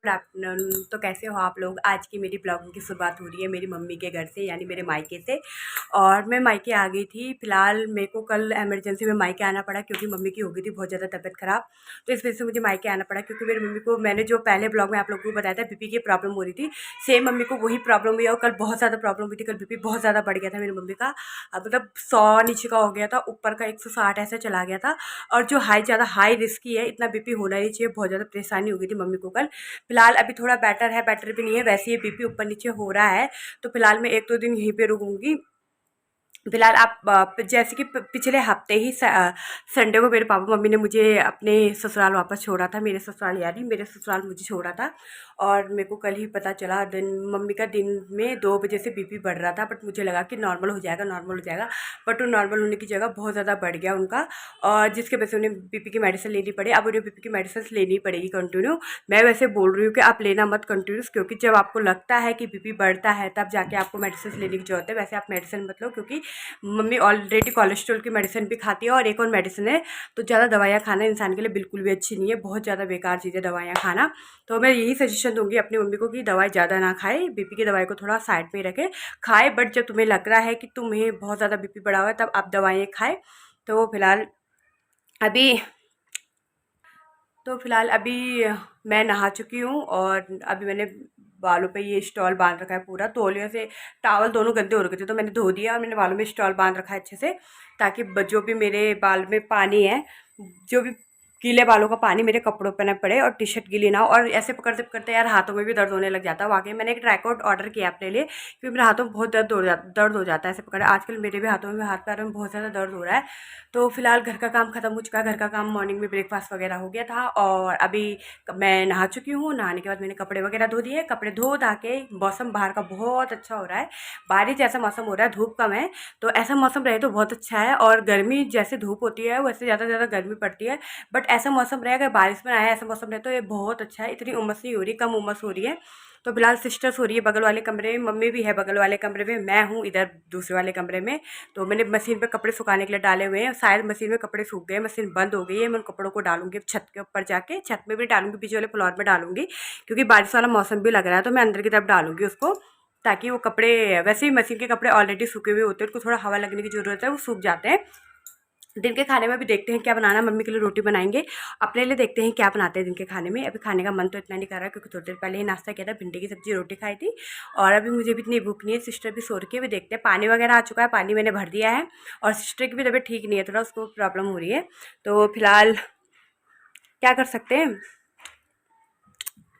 Good afternoon. तो कैसे हो आप लोग। आज की मेरी ब्लॉगिंग की शुरुआत हो रही है मेरी मम्मी के घर से, यानी मेरे मायके से। और मैं मायके आ गई थी। फ़िलहाल मेरे को कल इमरजेंसी में मायके आना पड़ा क्योंकि मम्मी की हो गई थी बहुत ज़्यादा तबीयत ख़राब। तो इस वजह से मुझे मायके आना पड़ा क्योंकि मेरी मम्मी को, मैंने जो पहले ब्लॉग में आप लोगों को बताया था बीपी की प्रॉब्लम हो रही थी, सेम मम्मी को वही प्रॉब्लम हुई। और कल बहुत ज़्यादा प्रॉब्लम हुई थी। कल बीपी बहुत ज़्यादा बढ़ गया था मेरी मम्मी का। मतलब 100 नीचे का हो गया था, ऊपर का 160 ऐसा चला गया था। और जो ज़्यादा हाई रिस्की है, इतना बीपी होना नहीं चाहिए। बहुत ज़्यादा परेशानी हो गई थी मम्मी को कल। फिलहाल अभी थोड़ा बेटर है, बेटर भी नहीं है, वैसे ही बीपी ऊपर नीचे हो रहा है। तो फिलहाल मैं 1-2 दिन यहीं पे रुकूंगी। फिलहाल आप जैसे कि पिछले हफ्ते ही संडे को मेरे पापा मम्मी ने मुझे अपने ससुराल वापस छोड़ा था। मेरे ससुराल, यानी मेरे ससुराल मुझे छोड़ा था। और मेरे को कल ही पता चला, मम्मी का दिन में 2 बजे से बीपी बढ़ रहा था। बट मुझे लगा कि नॉर्मल हो जाएगा, नॉर्मल हो जाएगा। बट वो नॉर्मल होने की जगह बहुत ज़्यादा बढ़ गया उनका। और जिसके वजह से उन्हें बीपी की मेडिसिन लेनी पड़ी। अब उन्हें बीपी की मेडिसिन लेनी पड़ेगी कंटिन्यू। मैं वैसे बोल रही हूँ कि आप लेना मत कंटिन्यूस, क्योंकि जब आपको लगता है कि बीपी बढ़ता है तब जाके आपको मेडिसिन लेने की जरूरत है। वैसे आप मेडिसिन मत लो, क्योंकि मम्मी ऑलरेडी कोलेस्ट्रॉल की मेडिसिन भी खाती है और एक और मेडिसिन है। तो ज़्यादा दवाइयाँ खाना इंसान के लिए बिल्कुल भी अच्छी नहीं है, बहुत ज़्यादा बेकार चीज़ है दवाइयाँ खाना। तो मैं यही सजेशन दूंगी अपनी मम्मी को कि दवाई ज़्यादा ना खाए, बीपी की दवाई को थोड़ा साइड में रखे। खाए, बट जब तुम्हें लग रहा है कि तुम्हें बहुत ज़्यादा बीपी बढ़ा हुआ है तब आप दवाइयाँ खाए। तो फिलहाल अभी अभी मैं नहा चुकी हूँ। और अभी मैंने बालों पे ये स्टॉल बांध रखा है पूरा तौलिया से। टावल दोनों गंदे हो रखे थे तो मैंने धो दिया और मैंने बालों में स्टॉल बांध रखा है अच्छे से, ताकि जो भी मेरे बाल में पानी है, जो भी गीले बालों का पानी मेरे कपड़ों पर ना पड़े और टी शर्ट गीली ना हो। और ऐसे पकड़ते पकड़ते यार हाथों में भी दर्द होने लग जाता है। वाकई मैंने एक ट्राइकॉट ऑर्डर किया अपने लिए, क्योंकि मेरे हाथों में बहुत दर्द हो जाता है ऐसे पकड़े। आजकल मेरे भी हाथों में, हाथ पैरों में बहुत ज़्यादा दर्द हो रहा है। तो फिलहाल घर का काम खत्म हो चुका है। घर का काम मॉर्निंग में ब्रेकफास्ट वगैरह हो गया था। और अभी मैं नहा चुकी हूँ। नहाने के बाद मैंने कपड़े वगैरह धो दिए। कपड़े धो धा के, मौसम बाहर का बहुत अच्छा हो रहा है। बारिश जैसा मौसम हो रहा है, धूप कम है। तो ऐसा मौसम रहे तो बहुत अच्छा है। और गर्मी जैसे धूप होती है वैसे ज़्यादा गर्मी पड़ती है। बट ऐसा मौसम रहे, अगर बारिश में आया ऐसा मौसम रहे तो ये बहुत अच्छा है। इतनी उमस नहीं हो रही, कम उमस हो रही है। तो फिलहाल सिस्टर्स हो रही है बगल वाले कमरे में, मम्मी भी है बगल वाले कमरे में, मैं हूँ इधर दूसरे वाले कमरे में। तो मैंने मशीन पे कपड़े सुखाने के लिए डाले हुए हैं। शायद मशीन में कपड़े सूख गए, मशीन बंद हो गई है। मैं उन कपड़ों को डालूंगी अब छत के ऊपर जाके। छत में भी डालूंगी, पीछे वाले फ्लोर में डालूंगी, क्योंकि बारिश वाला मौसम भी लग रहा है। तो मैं अंदर की तरफ डालूंगी उसको, ताकि वो कपड़े, वैसे ही मशीन के कपड़े ऑलरेडी सूखे हुए होते हैं, उनको थोड़ा हवा लगने की ज़रूरत है, वो सूख जाते हैं। दिन के खाने में भी देखते हैं क्या बनाना। मम्मी के लिए रोटी बनाएंगे, अपने लिए देखते हैं क्या बनाते हैं दिन के खाने में। अभी खाने का मन तो इतना नहीं कर रहा, क्योंकि थोड़ी देर पहले ही नाश्ता किया था, भिंडी की सब्जी रोटी खाई थी। और अभी मुझे भी इतनी भूख नहीं है। सिस्टर भी सो रखी है, भी देखते हैं। पानी वगैरह आ चुका है, पानी मैंने भर दिया है। और सिस्टर की भी तबीयत ठीक नहीं है, थोड़ा उसको प्रॉब्लम हो रही है। तो फिलहाल क्या कर सकते हैं,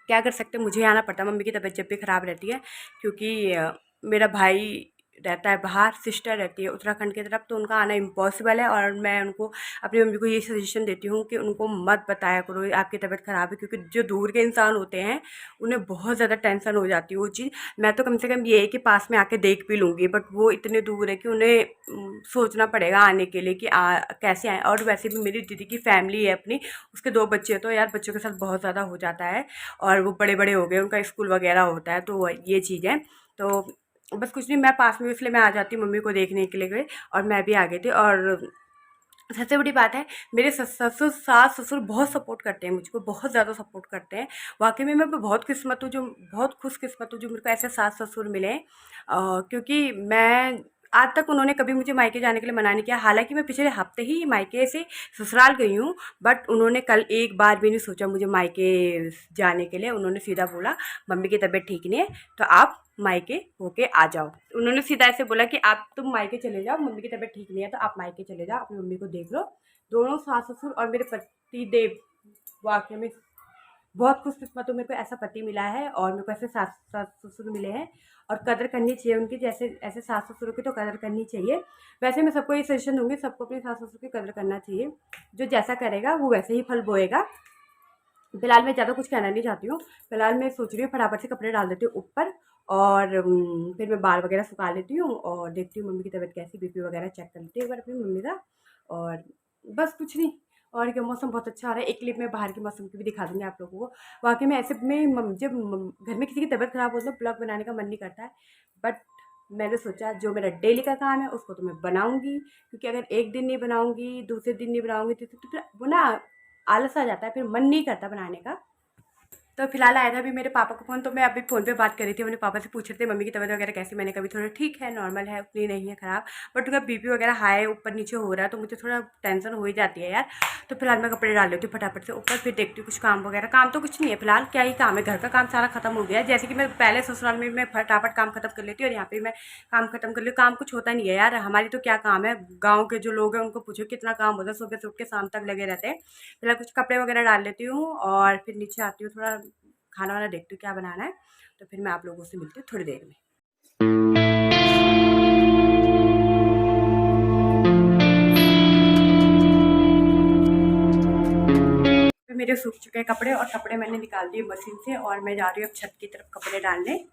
क्या कर सकते हैं, मुझे आना पड़ता है। मम्मी की तबीयत जब भी ख़राब रहती है, क्योंकि मेरा भाई रहता है बाहर, सिस्टर रहती है उत्तराखंड की तरफ, तो उनका आना इम्पॉसिबल है। और मैं उनको, अपनी मम्मी को ये सजेशन देती हूँ कि उनको मत बताया करो आपकी तबीयत ख़राब है, क्योंकि जो दूर के इंसान होते हैं उन्हें बहुत ज़्यादा टेंशन हो जाती है वो चीज़। मैं तो कम से कम ये है कि पास में आके देख भी लूँगी, बट वो इतने दूर है कि उन्हें सोचना पड़ेगा आने के लिए कि कैसे आएँ। और वैसे भी मेरी दीदी की फैमिली है अपनी, उसके 2 बच्चे हैं, तो यार बच्चों के साथ बहुत ज़्यादा हो जाता है। और वो बड़े बड़े हो गए, उनका स्कूल वगैरह होता है, तो ये चीज़ है। तो बस कुछ नहीं, मैं पास में, इसलिए मैं आ जाती हूँ मम्मी को देखने के लिए गए। और मैं भी आ गई थी। और सबसे बड़ी बात है, मेरे ससुर, सास ससुर बहुत सपोर्ट करते हैं मुझको, बहुत ज़्यादा सपोर्ट करते हैं। वाकई में मैं बहुत किस्मत हूँ, जो बहुत खुशकिस्मत हूँ जो मेरे को ऐसे सास ससुर मिले हैं। क्योंकि मैं, आज तक उन्होंने कभी मुझे मायके जाने के लिए मना नहीं किया। हालांकि मैं पिछले हफ्ते ही मायके से ससुराल गई हूँ, बट उन्होंने कल एक बार भी नहीं सोचा मुझे मायके जाने के लिए। उन्होंने सीधा बोला मम्मी की तबीयत ठीक नहीं है तो आप मायके होके आ जाओ। उन्होंने सीधा ऐसे बोला कि आप, तुम मायके चले जाओ, मम्मी की तबीयत ठीक नहीं है तो आप मायके चले जाओ, अपनी मम्मी को देख लो। दोनों सास ससुर और मेरे पति देव, वाकई में बहुत खुशकिस्मत हूँ, मेरे को ऐसा पति मिला है और मेरे को ऐसे सास सास ससुर मिले हैं। और कदर करनी चाहिए उनकी, जैसे ऐसे सास ससुरों की तो कदर करनी चाहिए। वैसे मैं सबको ये सजेशन दूंगी, सबको अपने सास ससुर की कदर करना चाहिए। जो जैसा करेगा वो वैसे ही फल बोएगा। फिलहाल मैं ज़्यादा कुछ कहना नहीं चाहती हूँ। फिलहाल मैं सोच रही हूँ फटाफट से कपड़े डाल देती हूँ ऊपर, और फिर मैं बाल वगैरह सुखा लेती हूँ और देखती हूँ मम्मी की तबीयत कैसी, बीपी वगैरह चेक कर लेती हूँ एक बार अपनी मम्मी का। और बस कुछ नहीं। और क्या, मौसम बहुत अच्छा हो रहा है। एक क्लिप में बाहर के मौसम की भी दिखा दूँगी आप लोगों को। वाक़ई में ऐसे में जब घर में किसी की तबीयत ख़राब हो तो ब्लॉग बनाने का मन नहीं करता है। बट मैंने सोचा जो मेरा डेली का काम है उसको तो मैं बनाऊँगी, क्योंकि अगर एक दिन नहीं बनाऊँगी, दूसरे दिन नहीं बनाऊँगी तो फिर वो ना आलस आ जाता है, फिर मन नहीं करता बनाने का। तो फिलहाल आया था अभी मेरे पापा का फ़ोन, तो मैं अभी फ़ोन पे बात कर रही थी, अपने पापा से पूछ रहे थे मम्मी की तबीयत वगैरह कैसी। मैंने कभी थोड़ा ठीक है, नॉर्मल है, उतनी नहीं है ख़राब, बट उनका बीपी वगैरह हाई ऊपर नीचे हो रहा है, तो मुझे थोड़ा टेंशन हो ही जाती है यार। तो फिलहाल मैं कपड़े डाल लेती हूँ फटाफट से ऊपर, फिर देखती हूँ कुछ काम वगैरह। काम तो कुछ नहीं है फिलहाल, क्या ही काम है, घर का काम सारा खत्म हो गया है। जैसे कि मैं पहले ससुराल में मैं फटाफट काम खत्म कर लेती हूँ और यहाँ पे मैं काम खत्म कर ली। काम कुछ होता नहीं है यार, हमारी तो क्या काम है, गाँव के जो लोग हैं उनको पूछो कितना काम होता है, सुबह से उठ के शाम तक लगे रहते हैं। फिलहाल कुछ कपड़े वगैरह डाल लेती हूँ और फिर नीचे आती हूँ, थोड़ा खाना वाना देखती हूँ क्या बनाना है, तो फिर मैं आप लोगों से मिलती हूँ थोड़ी देर में। फिर मेरे सूख चुके हैं कपड़े और कपड़े मैंने निकाल दिए मशीन से और मैं जा रही हूँ अब छत की तरफ कपड़े डालने।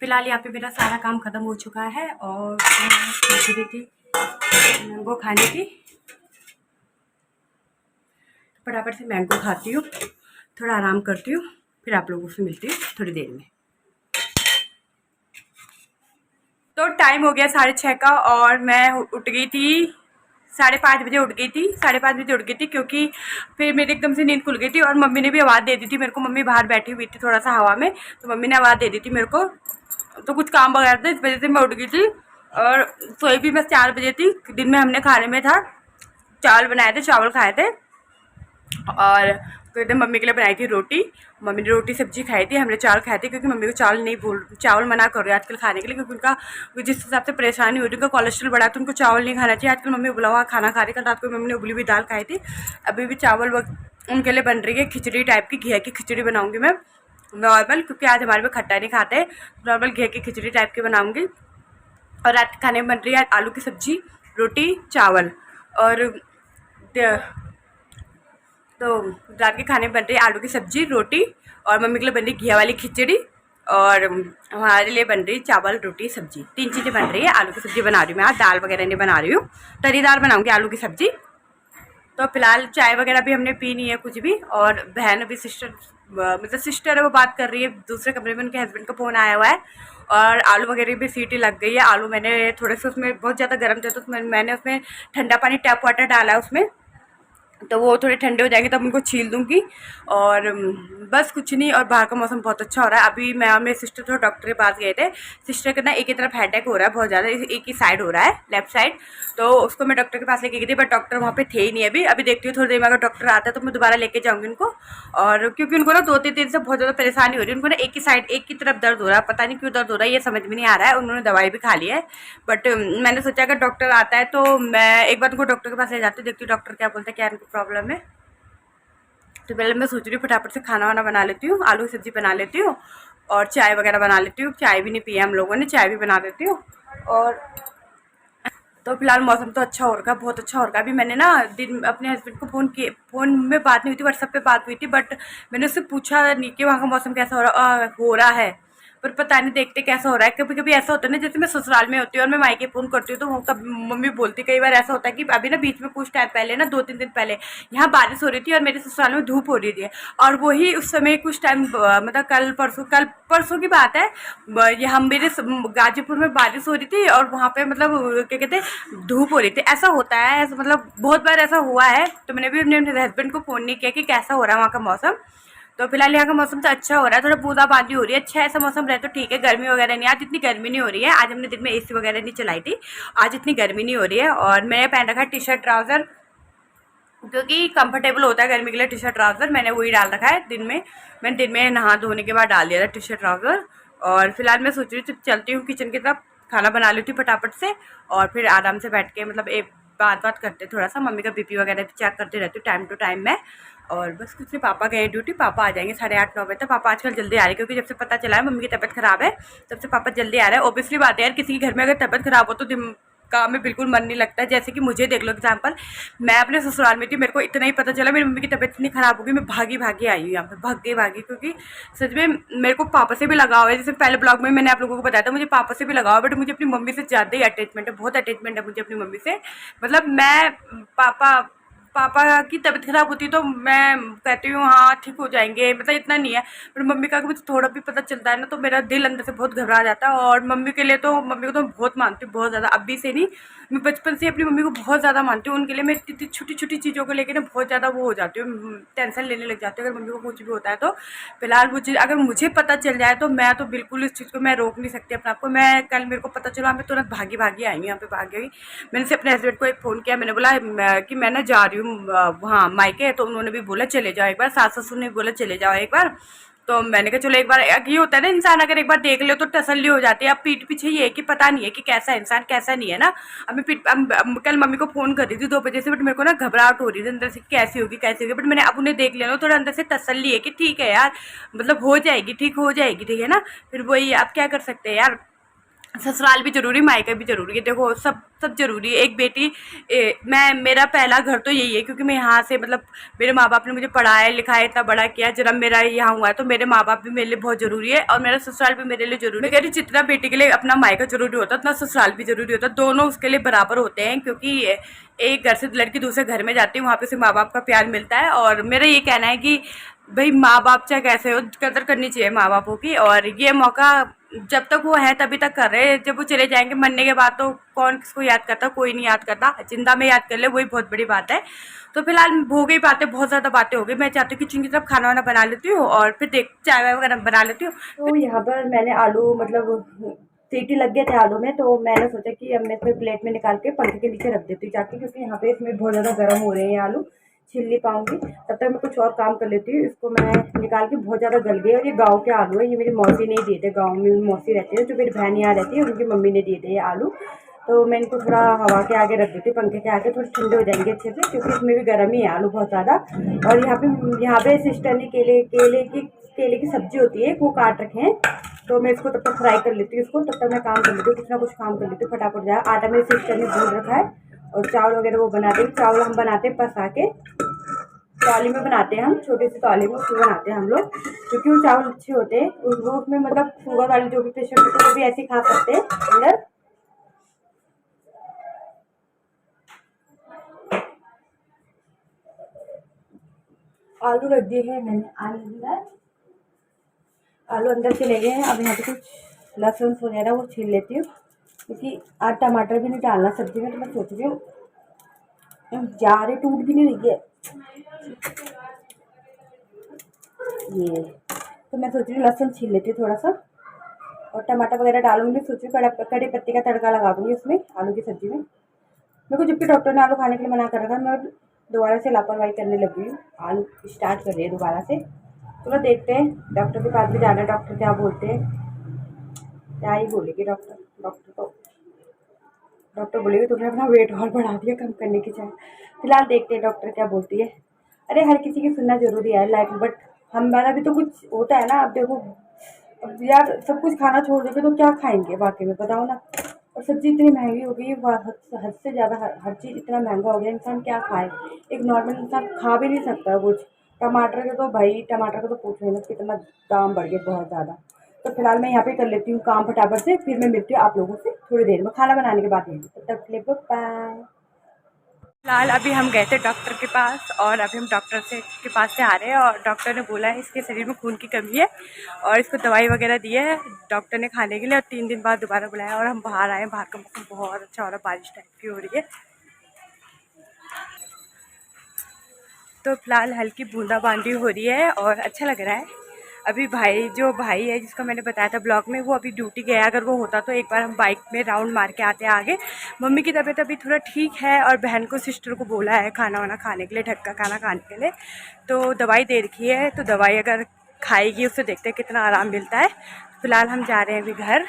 फिलहाल यहाँ पे मेरा सारा काम ख़त्म हो चुका है और मैं सोच रही थी मैंगो खाने की, फटाफट से मैंगो खाती हूँ, थोड़ा आराम करती हूँ, फिर आप लोगों से मिलती हूँ थोड़ी देर में। तो टाइम हो गया 6:30 का और मैं उठ गई थी 5:30 बजे, उठ गई थी 5:30 बजे उठ गई थी, क्योंकि फिर मेरी एकदम से नींद खुल गई थी और मम्मी ने भी आवाज़ दे दी थी मेरे को। मम्मी बाहर बैठी हुई थी थोड़ा सा हवा में, तो मम्मी ने आवाज़ दे दी थी मेरे को, तो कुछ काम वगैरह था इस वजह से मैं उठ गई थी। और सोई भी मैं 4 बजे थी। दिन में हमने खाने में था चावल बनाए थे, चावल खाए थे और कहते मम्मी के लिए बनाई थी रोटी। मम्मी ने रोटी सब्जी खाई थी, हमने चावल खाए थे, क्योंकि मम्मी को चावल मना कर रहे हैं आजकल खाने के लिए, क्योंकि उनका जिस हिसाब से परेशानी हो रही है, उनका कोलेस्ट्रॉल बढ़ा तो उनको चावल नहीं खाना चाहिए आजकल। मम्मी उबला हुआ खाना खा रही। कल रात को मम्मी ने उबली हुई दाल खाई थी, अभी भी चावल उनके लिए बन रही है खिचड़ी टाइप की, घी की खिचड़ी बनाऊँगी मैं नॉर्मल, क्योंकि आज हमारे में खट्टा नहीं खाते, नॉर्मल घी की खिचड़ी टाइप की बनाऊँगी। और रात के खाने में बन रही है आलू की सब्जी, रोटी, चावल। और तो रात के खाने में बन रही है आलू की सब्जी, रोटी, और मम्मी के लिए बन रही घी वाली खिचड़ी, और हमारे लिए बन रही चावल, रोटी, सब्जी। 3 चीज़ें बन रही है। आलू की सब्जी बना रही हूँ मैं आज, दाल वगैरह नहीं बना रही हूँ, तरी दाल बनाऊँगी आलू की सब्जी। तो फिलहाल चाय वगैरह भी हमने पी नहीं है कुछ भी। और बहन अभी मतलब सिस्टर है, वो बात कर रही है दूसरे कमरे में, उनके हस्बैंड का फ़ोन आया हुआ है। और आलू वगैरह भी सीटी लग गई है। आलू मैंने थोड़े से उसमें बहुत ज़्यादा गर्म थे, तो मैंने उसमें ठंडा पानी टैप वाटर डाला है उसमें, तो वो थोड़े ठंडे हो जाएंगे तब उनको छील दूँगी। और बस कुछ नहीं। और बाहर का मौसम बहुत अच्छा हो रहा है। अभी मैं और मेरे सिस्टर थोड़ा डॉक्टर के पास गए थे। सिस्टर का ना एक ही तरफ हेडेक हो रहा है बहुत ज़्यादा, एक ही साइड हो रहा है, लेफ्ट साइड, तो उसको मैं डॉक्टर के पास लेके गई थी, बट डॉक्टर वहाँ पे थे ही नहीं अभी। अभी देखती हूँ थोड़ी देर में अगर डॉक्टर आता है तो मैं दोबारा लेके जाऊँगी उनको। और क्योंकि उनको ना 2-3 दिन से बहुत ज़्यादा परेशानी हो रही है, उनको ना एक ही साइड, एक की तरफ दर्द हो रहा है, पता नहीं क्यों दर्द हो रहा है, ये समझ में नहीं आ रहा है। उन्होंने दवाई भी खा ली है, बट मैंने सोचा अगर डॉक्टर आता है तो मैं एक बार उनको डॉक्टर के पास ले जाती हूँ, देखती हूँ डॉक्टर क्या बोलते हैं, क्या इनको प्रॉब्लम है। तो पहले मैं सोच रही हूँ फटाफट से खाना वाना बना लेती हूँ, आलू की सब्ज़ी बना लेती हूँ और चाय वगैरह बना लेती हूँ। चाय भी नहीं पी है हम लोगों ने, चाय भी बना देती हूँ। और तो फिलहाल मौसम तो अच्छा हो रखा है, बहुत अच्छा हो रखा है। अभी मैंने ना दिन अपने हस्बैंड को फ़ोन में बात नहीं हुई थी, व्हाट्सएप पे बात हुई थी, बट मैंने उससे पूछा नहीं कि वहाँ का मौसम कैसा हो रहा है, पर पता नहीं देखते कैसा हो रहा है। कभी कभी ऐसा होता है ना, जैसे मैं ससुराल में होती हूँ और मैं मायके फ़ोन करती हूँ, तो वो कभी मम्मी बोलती, कई बार ऐसा होता है कि अभी ना बीच में कुछ टाइम पहले ना 2-3 दिन पहले यहाँ बारिश हो रही थी और मेरे ससुराल में धूप हो रही थी। और वही उस समय कुछ टाइम मतलब कल परसों की बात है, यहाँ मेरे गाजीपुर में बारिश हो रही थी और वहाँ पे मतलब क्या कहते हैं धूप हो रही थी। ऐसा होता है, ऐसा मतलब बहुत बार ऐसा हुआ है। तो मैंने भी अपने हस्बैंड को फ़ोन नहीं किया कि कैसा हो रहा है वहाँ का मौसम। तो फिलहाल यहाँ का मौसम तो अच्छा हो रहा है, थोड़ा बूंदाबांदी हो रही है, अच्छा ऐसा मौसम रहे तो ठीक है, गर्मी वगैरह नहीं। आज इतनी गर्मी नहीं हो रही है, आज हमने दिन में एसी वगैरह नहीं चलाई थी, आज इतनी गर्मी नहीं हो रही है। और मैंने पहन रखा है टी शर्ट ट्राउज़र, क्योंकि कंफर्टेबल होता है गर्मी के लिए टी शर्ट ट्राउज़र, मैंने वही डाल रखा है दिन में। मैंने दिन में नहा धोने के बाद डाल दिया था टी शर्ट ट्राउज़र। और फिलहाल मैं सोच रही हूँ चलती हूँ किचन की तरफ, खाना बना लेती हूँ फटाफट से और फिर आराम से बैठ के मतलब एक बात करते थोड़ा सा, मम्मी का बीपी वगैरह भी चेक करते रहती हूँ टाइम टू टाइम मैं। और बस कुछ नहीं, पापा गए ड्यूटी, पापा आ जाएंगे 8:30-9 बजे तक। पापा आजकल जल्दी आ रहे हैं क्योंकि जब से पता चला है मम्मी की तबीयत ख़राब है तब से पापा जल्दी आ रहे हैं। ऑब्वियसली बात है यार, किसी के घर में अगर तबीयत ख़राब हो तो काम में बिल्कुल मन नहीं लगता है। जैसे कि मुझे देख लो एग्जाम्पल, मैं अपने ससुराल में थी, मेरे को इतना ही पता चला मेरी मम्मी की तबीयत इतनी ख़राब होगी, मैं भागी भागी आई हूँ यहाँ पे, भागी क्योंकि सच में मेरे को पापा से भी लगाव है। जैसे पहले ब्लॉग में मैंने आप लोगों को बताया था मुझे पापा से भी लगाव है, बट मुझे अपनी मम्मी से ज़्यादा ही अटैचमेंट है, बहुत अटैचमेंट है मुझे अपनी मम्मी से। मतलब मैं पापा पापा की तबीयत ख़राब होती है तो मैं कहती हूँ हाँ ठीक हो जाएंगे, मतलब इतना नहीं है। पर मम्मी का मुझे थोड़ा भी पता चलता है ना तो मेरा दिल अंदर से बहुत घबरा जाता है। और मम्मी के लिए तो, मम्मी को तो बहुत मानती हूँ, बहुत ज़्यादा, अभी से नहीं, मैं बचपन से अपनी मम्मी को बहुत ज़्यादा मानती हूँ। उनके लिए मैं इतनी छोटी छोटी चीज़ों को लेकर ना बहुत ज़्यादा वो हो जाती हूँ, टेंशन लेने लग जाती हूँ अगर मम्मी को कुछ भी होता है तो। फिलहाल मुझे, अगर मुझे पता चल जाए तो मैं तो बिल्कुल इस चीज़ को मैं रोक नहीं सकती अपने आप को। मैं कल मेरे को पता चला, मैं तुरंत भागी भागी आई हूँ यहाँ पे, भागी गई। मैंने से अपने हस्बैंड को एक फ़ोन किया, मैंने बोला कि मैं ना जा रही हूँ वहाँ मायके, तो उन्होंने भी बोला चले जाओ एक बार, सास ससुर ने भी बोला चले जाओ एक बार। तो मैंने कहा चलो एक बार, ये होता है ना इंसान अगर एक बार देख ले तो तसल्ली हो जाती है। अब पीठ पीछे ये है कि पता नहीं है कि कैसा इंसान कैसा नहीं है ना। अब मैं कल मम्मी को फ़ोन कर रही थी 2 बजे से, बट मेरे को ना घबराहट हो रही थी अंदर से कैसी होगी, बट मैंने अब उन्हें देख लिया ना, थोड़ा अंदर से तसल्ली है कि ठीक है यार, मतलब हो जाएगी, ठीक हो जाएगी, ठीक है ना। फिर वही, आप क्या कर सकते हैं यार, ससुराल भी ज़रूरी, मायका भी ज़रूरी है, देखो सब सब ज़रूरी है। एक बेटी, मेरा पहला घर तो यही है क्योंकि मैं यहाँ से, मतलब मेरे माँ बाप ने मुझे पढ़ाया लिखाया, इतना बड़ा किया, जन्म मेरा यहाँ हुआ है, तो मेरे माँ बाप भी मेरे लिए बहुत ज़रूरी है और मेरा ससुराल भी मेरे लिए ज़रूरी है। मैं कह रही जितना बेटी के लिए अपना मायका ज़रूरी होता है उतना ससुराल भी ज़रूरी होता है, दोनों उसके लिए बराबर होते हैं। क्योंकि एक घर से लड़की दूसरे घर में जाती है, वहाँ पे से माँ बाप का प्यार मिलता है। और मेरा ये कहना है कि भाई माँ बाप चाहे कैसे हो, कदर करनी चाहिए माँ बापों की। और ये मौका जब तक वो है तभी तक कर रहे हैं, जब वो चले जाएंगे मरने के बाद तो कौन किसको याद करता, कोई नहीं याद करता। जिंदा में याद कर ले वही बहुत बड़ी बात है। तो फिलहाल हो गई बातें, बहुत ज़्यादा बातें हो गई। मैं चाहती हूँ किचन की तरफ खाना वाना बना लेती हूँ और फिर देख चाय वाय वगैरह बना लेती हूँ। तो यहाँ पर मैंने आलू, मतलब सीटी लग गए थे आलू में, तो मैंने सोचा कि अब मैं फिर प्लेट में निकाल के पंखे के नीचे रख देती हूँ जाके, क्योंकि यहाँ पे इसमें बहुत ज़्यादा गर्म हो रहे हैं आलू, छिल नहीं पाऊंगी। तब तक मैं कुछ और काम कर लेती हूँ। इसको मैं निकाल के, बहुत ज़्यादा गल गए और ये गांव के आलू है, ये मेरी मौसी ने दिए थे, गांव में मौसी रहती है, जो मेरी बहन यहाँ रहती है उनकी मम्मी ने दिए थे ये आलू। तो मैं इनको थोड़ा हवा के आगे रख देती हूँ, पंखे के आगे, थोड़े ठंडे हो जाएंगे अच्छे से, क्योंकि इसमें भी गर्म ही है आलू बहुत ज़्यादा। और यहाँ पे सिस्टर ने केले की सब्जी होती है वो काट रखे हैं, तो मैं इसको तब तक फ्राई कर लेती हूँ। इसको तब तक मैं काम कर लेती हूँ, कुछ ना कुछ काम कर लेती हूँ फटाफट जाए। आटा मेरी सिस्टर ने भून रखा है और चावल वगैरह वो बना देंगे। चावल हम बनाते हैं पसा के, तौली में बनाते हैं हम, छोटी सी तौली में उसमें बनाते हैं हम लोग, क्योंकि वो चावल अच्छे होते हैं। वो उसमें मतलब शुगर वाले जो भी पेशेंट होते हैं वो भी ऐसे खा सकते हैं। अंदर आलू रख दिए हैं मैंने, आलू अंदर चले गए हैं। अब यहाँ पे कुछ लहसुन वगैरह वो छील लेती हूँ, क्योंकि आज टमाटर भी नहीं डालना सब्जी में, तो मैं सोच रही हूँ जा रही, टूट भी नहीं रही है ये, तो मैं सोच रही हूँ लहसुन छील लेती हूँ थोड़ा सा और टमाटर वगैरह डालूंगी। सोच रही हूँ कड़ी पत्ती का तड़का लगा दूँगी उसमें, आलू की सब्जी में। मेरे को जबकि डॉक्टर ने आलू खाने के लिए मना कर रखा है, मैं दोबारा से लापरवाही करने लगी हूँ, आलू स्टार्ट कर रही है दोबारा से। चलो देखते हैं, डॉक्टर के पास भी जाना है, डॉक्टर क्या बोलते हैं, क्या ही बोलेगी डॉक्टर बोलेगी तुमने अपना वेट और बढ़ा दिया, कम करने की चाहे। फिलहाल देखते हैं डॉक्टर क्या बोलती है। अरे हर किसी की सुनना जरूरी है लाइफ में, बट हमारा भी तो कुछ होता है ना। अब देखो, अब यार सब कुछ खाना छोड़ देंगे तो क्या खाएंगे वाकई में, बताओ ना। और सब्जी इतनी महंगी हो गई है, हद से ज़्यादा, हर चीज़ इतना महंगा हो गया, इंसान क्या खाए। एक नॉर्मल इंसान खा भी नहीं सकता कुछ। टमाटर का तो पूछो ही मत, कितना दाम बढ़ गया बहुत ज़्यादा। तो फिलहाल मैं यहाँ पे कर लेती हूँ काम फटाफट से, फिर मैं मिलती हूँ आप लोगों से थोड़ी देर में, खाना बनाने के बाद मिलती हूँ। तब तक के लिए बाय। फिलहाल अभी हम गए थे डॉक्टर के पास और अभी हम डॉक्टर के पास से आ रहे हैं। और डॉक्टर ने बोला है इसके शरीर में खून की कमी है और इसको दवाई वगैरह दी है डॉक्टर ने खाने के लिए। और 3 दिन बाद दोबारा बुलाया और हम बाहर आए। बाहर का मौसम बहुत अच्छा हो रहा है, बारिश टाइप की हो रही है। तो फिलहाल हल्की बूंदाबांदी हो रही है और अच्छा लग रहा है। अभी जो भाई है जिसको मैंने बताया था ब्लॉग में, वो अभी ड्यूटी गया। अगर वो होता तो एक बार हम बाइक में राउंड मार के आते हैं आगे। मम्मी की तबीयत अभी थोड़ा ठीक है और बहन को, सिस्टर को बोला है खाना वाना खाने के लिए, ढक का खाना खाने के लिए। तो दवाई दे रखी है, तो दवाई अगर खाएगी उससे देखते हैं कितना आराम मिलता है। फिलहाल हम जा रहे हैं अभी घर।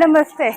नमस्ते।